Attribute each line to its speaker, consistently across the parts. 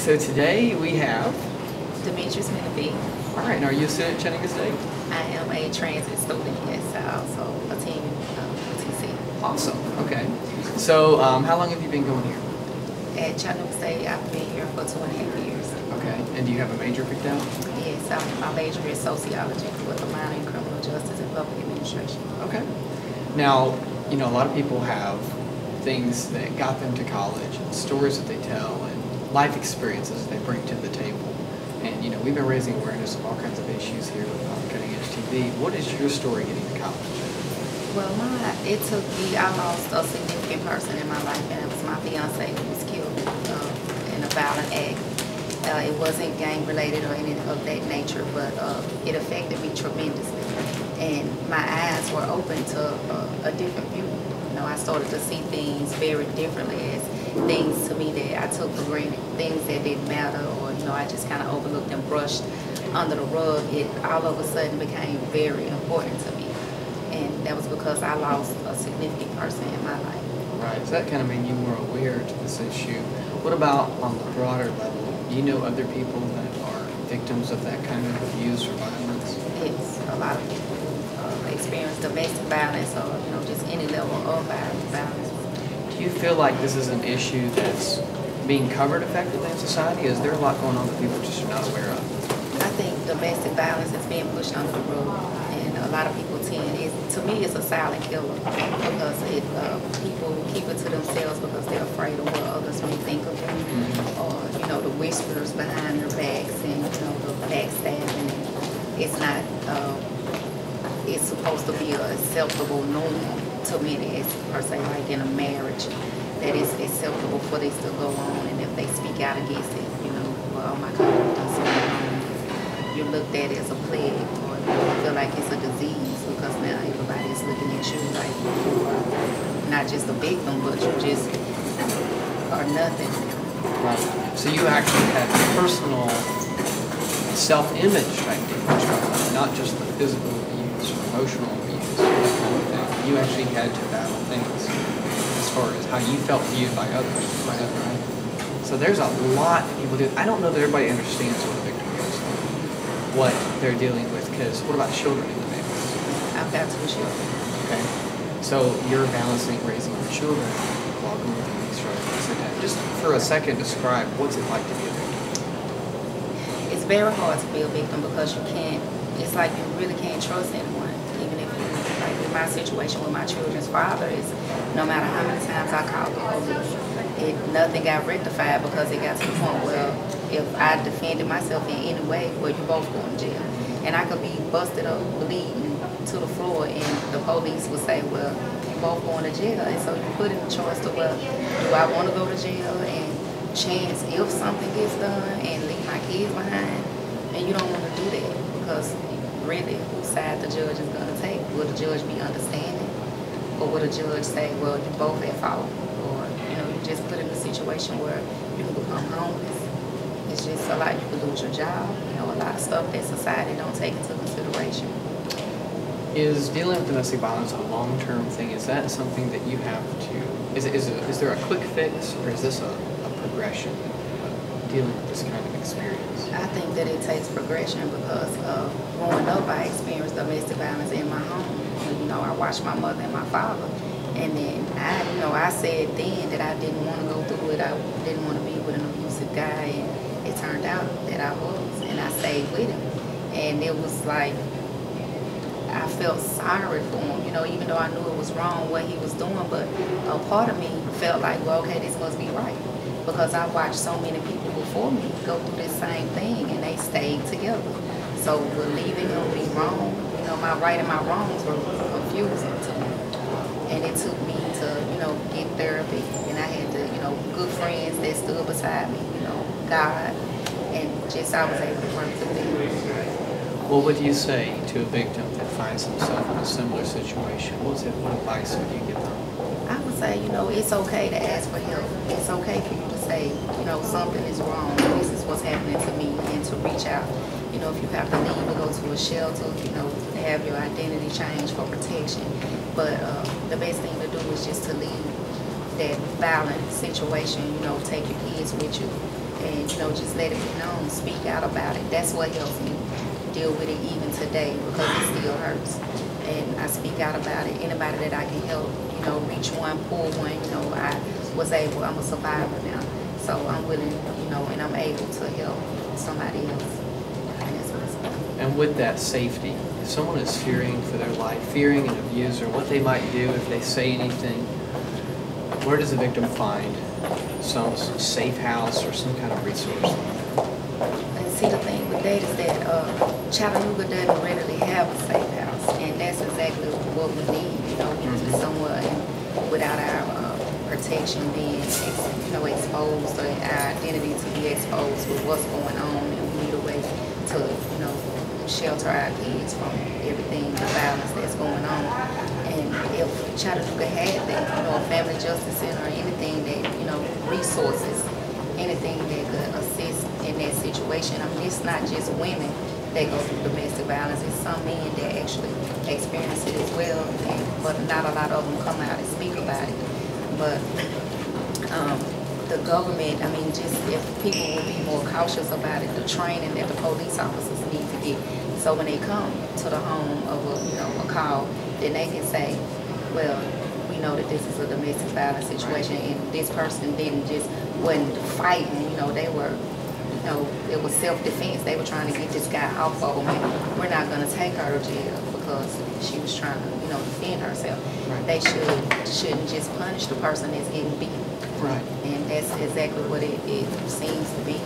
Speaker 1: so today we have
Speaker 2: Demetrus Menifee.
Speaker 1: All right, and are you a student at Chattanooga State?
Speaker 2: I am a transit student, yes. I also attend UTC.
Speaker 1: Awesome, okay. So how long have you been going here?
Speaker 2: At Chattanooga State, I've been here for 2.5 years.
Speaker 1: Okay, and do you have a major picked out?
Speaker 2: Yes, my major is sociology with a minor in criminal justice and public administration.
Speaker 1: Okay. Now, you know, a lot of people have things that got them to college, and stories that they tell, and life experiences they bring to the table. And, you know, we've been raising awareness of all kinds of issues here on Cutting Edge TV. What is your story getting to college?
Speaker 2: Well, it took me, I lost a significant person in my life, and it was my fiance who was killed in a violent act. It wasn't gang related or anything of that nature, but it affected me tremendously. And my eyes were open to a different view. You know, I started to see things very differently as things to me that I took for granted, things that didn't matter, or, you know, I just kind of overlooked and brushed under the rug. It all of a sudden became very important to me. And that was because I lost a significant person in my life.
Speaker 1: Right, so that kind of made you more aware to this issue. What about on the broader level? Do you know other people that are victims of that kind of abuse or violence?
Speaker 2: It's a lot of people who experience domestic violence or, you know, just any level of violence.
Speaker 1: Do you feel like this is an issue that's being covered effectively in society? Is there a lot going on that people just are not aware of?
Speaker 2: I think domestic violence is being pushed under the rug, and a lot of people to me, it's a silent killer because people keep it to themselves because they're afraid of what others may think of them, or, you know, the whispers behind their backs and, you know, the backstabbing. It's not. It's supposed to be a acceptable norm to many, per se, like in a marriage, that it's acceptable for this to go on, and if they speak out against it, you know, well, oh my God, you've done something wrong. You're looked at as a plague, or you feel like it's a disease because now everybody's looking at you like you are not just a victim, but you just are nothing.
Speaker 1: Right. So you actually had personal self-image type damage, not just the physical abuse or emotional abuse, that kind of thing. You actually had to battle things as far as how you felt viewed by others. Right? So there's a lot that people do. I don't know that everybody understands what a victim is, what they're dealing with, because what about children in the mix?
Speaker 2: I've got 2 children.
Speaker 1: Okay. So you're balancing raising your children while going through these struggles. Just for a second, describe what's it like to be a victim.
Speaker 2: It's very hard to be a victim because you can't, it's like you really can't trust anyone. Even if you, like in my situation with my children's father, is no matter how many times I called the police, nothing got rectified because it got to the point where if I defended myself in any way, well, you both going to jail. And I could be busted up, bleeding to the floor, and the police would say, well, you both going to jail. And so you put in the choice to, well, do I want to go to jail and chance if something gets done and leave my kids behind? And you don't want to do that because really whose side the judge is going to take? Will the judge be understanding? Or will the judge say, well, you both at fault? Or, you know, you just put in a situation where you can become homeless. It's just a lot. You could lose your job. You know, a lot of stuff that society don't take into consideration.
Speaker 1: Is dealing with domestic violence a long-term thing? Is that something that you have to, is there a quick fix, or is this a progression of dealing with this kind of experience?
Speaker 2: I think that it takes progression because growing up, I experienced domestic violence in my home. You know, I watched my mother and my father, and then I said then that I didn't want to go through it. I didn't want to be with an abusive guy, and it turned out that I was, and I stayed with him. And it was like, I felt sorry for him, you know, even though I knew it was wrong what he was doing, but a part of me felt like, well, okay, this must be right. Because I watched so many people before me go through this same thing, and they stayed together. So would leaving him be wrong? You know, my right and my wrongs were confusing to me. And it took me to, you know, get therapy, and I had to, you know, good friends that stood beside me, you know, God, and just I was able to work through that.
Speaker 1: What would you say to a victim that finds himself in a similar situation? What advice would you give them?
Speaker 2: I would say, you know, it's okay to ask for help. It's okay for you to say, you know, something is wrong. This is what's happening to me, and to reach out. You know, if you have to leave and go to a shelter, you know, have your identity changed for protection. But the best thing to do is just to leave that violent situation. You know, take your kids with you, and, you know, just let it be known, speak out about it. That's what helps me deal with it even today, because it still hurts. And I speak out about it. Anybody that I can help, you know, reach one, pull one, you know, I was able, I'm a survivor now. So I'm willing, you know, and I'm able to help somebody else. And that's what it's about.
Speaker 1: And with that safety, if someone is fearing for their life, fearing an abuser, what they might do if they say anything, where does the victim find some safe house or some kind of resource?
Speaker 2: And see, the thing with that is that Chattanooga doesn't readily have a safe house, and that's exactly what we need. You know, we need somewhere without our protection being, you know, exposed, or our identity to be exposed with what's going on, and we need a way to, you know, shelter our kids from everything, the violence that's going on. And if Chattanooga had that, you know, a family justice center, or anything that, you know, resources, anything that could assist in that situation. I mean, it's not just women that go through domestic violence. It's some men that actually experience it as well, but not a lot of them come out and speak about it. But the government, I mean, just if people would be more cautious about it, the training that the police officers need to get. So when they come to the home of a, you know, a call, then they can say, well, we know that this is a domestic violence situation, and this person wasn't fighting, you know, they were, you know, it was self-defense. They were trying to get this guy off of them, and we're not going to take her to jail because she was trying to, you know, defend herself.
Speaker 1: Right.
Speaker 2: They shouldn't just punish the person that's getting beat.
Speaker 1: Right.
Speaker 2: And that's exactly what it seems to be.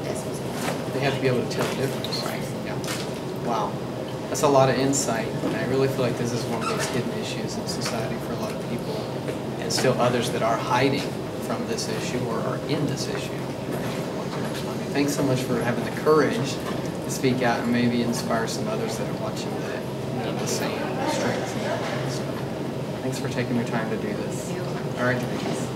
Speaker 2: That's what's going on.
Speaker 1: They have to be able to tell the difference.
Speaker 2: Right.
Speaker 1: Yeah. Wow. That's a lot of insight, and I really feel like this is one of those hidden issues in society for a lot of people, and still others that are hiding from this issue or are in this issue. I mean, thanks so much for having the courage to speak out and maybe inspire some others that are watching that, you know, the same strength. So, thanks for taking your time to do this. All right, Demetrus.